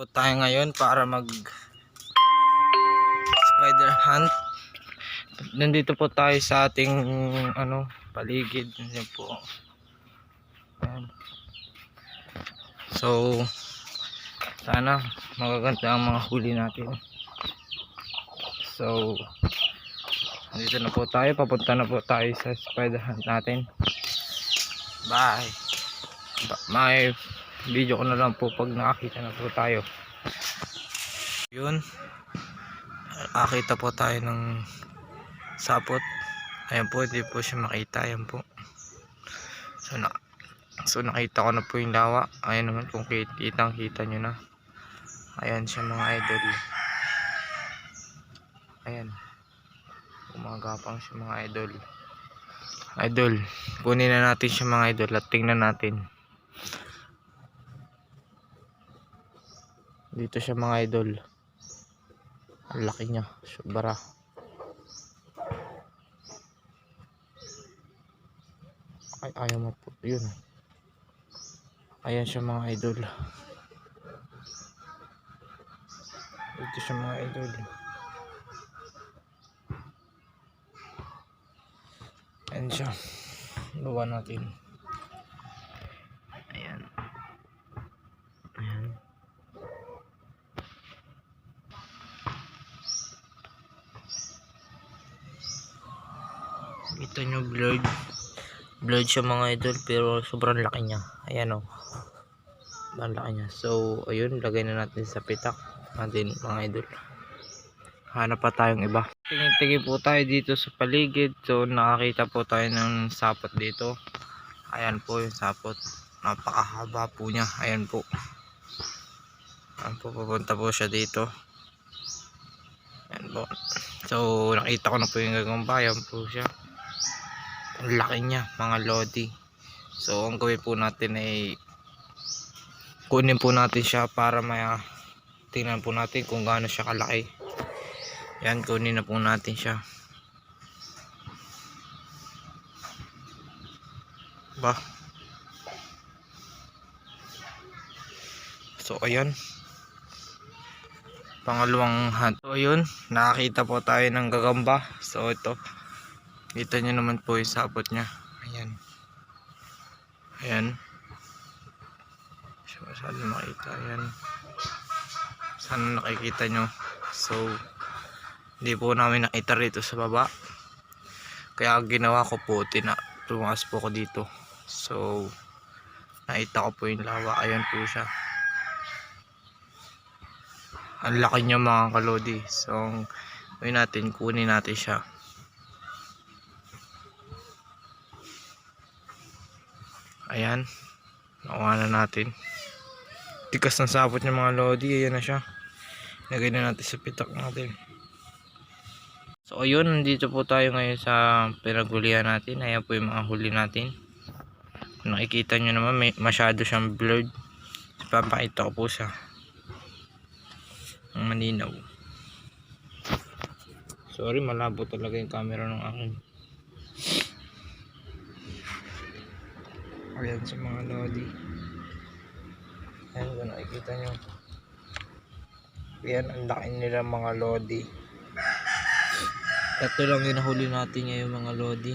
po tayo ngayon para mag spider hunt. Nandito po tayo sa ating paligid. Yan po. Ayan. So sana magaganda ang mga huli natin. So dito na po tayo, papunta na po tayo sa spider hunt natin. Bye. May video ko na lang po pag nakakita na po tayo. Yun, nakakita po tayo ng sapot. Ayan po, hindi po siya makita. Ayan po. So nakita ko na po yung lawa. Ayan naman kung kitang kita nyo na. Ayan siya mga idol. Ayan, gumagapang siya mga idol. Idol, kunin na natin siya mga idol at tingnan natin. Dito siya mga idol. Ang laki niya, sobra. Ay, ayaw mo po. Yun. Ayan siya mga idol. Dito siya mga idol. Ayan siya. Luwa natin. Ayan. Ayan. Kita nyo blurred siya mga idol, pero sobrang laki niya. Ayan o. Ang laki niya. So ayun, lagay na natin sa pitak natin mga idol. Hanap pa tayong iba. Tingin po tayo dito sa paligid. So nakakita po tayo ng sapot dito. Ayan po yung sapot. Napakahaba po niya. Ayan po. Ayan po, papunta po siya dito. Ayan po. So nakita ko na po yung gagamba. Ayan po siya. Ang laki niya mga lodi. So ang gawin po natin ay kunin po natin siya para tingnan po natin kung gaano siya kalaki. Yan, kunin na po natin siya. Ba? So ayan, pangalawang hunt. So ayun, nakakita po tayo ng gagamba. So ito, kita nyo naman po yung sapot nya. Ayan. Ayan. Masyado makita. Ayan. Sana nakikita nyo. So hindi po namin nakita rito sa baba. Kaya ginawa ko po, tumaas po ko dito. So nakita ko po yung lawa. Ayan po siya. Ang laki niya mga kalodi. So kunin natin siya. Ayan, nakuha na natin. Tikas ng sapot niya mga lodi. Ayan na siya. Lagay na natin sa pitak natin. So ayun, nandito po tayo ngayon sa pinaghulihan natin. Ayan po yung mga huli natin. Nakikita nyo naman, masyado siyang blurred. Papakita ko po siya ang maninaw. Sorry, malabo talaga yung camera ng akin. Ayan sa mga lodi. Ayan kung nakikita nyo. Ayan, ang laki nila mga lodi. Ito lang yung nahuli natin ngayon mga lodi.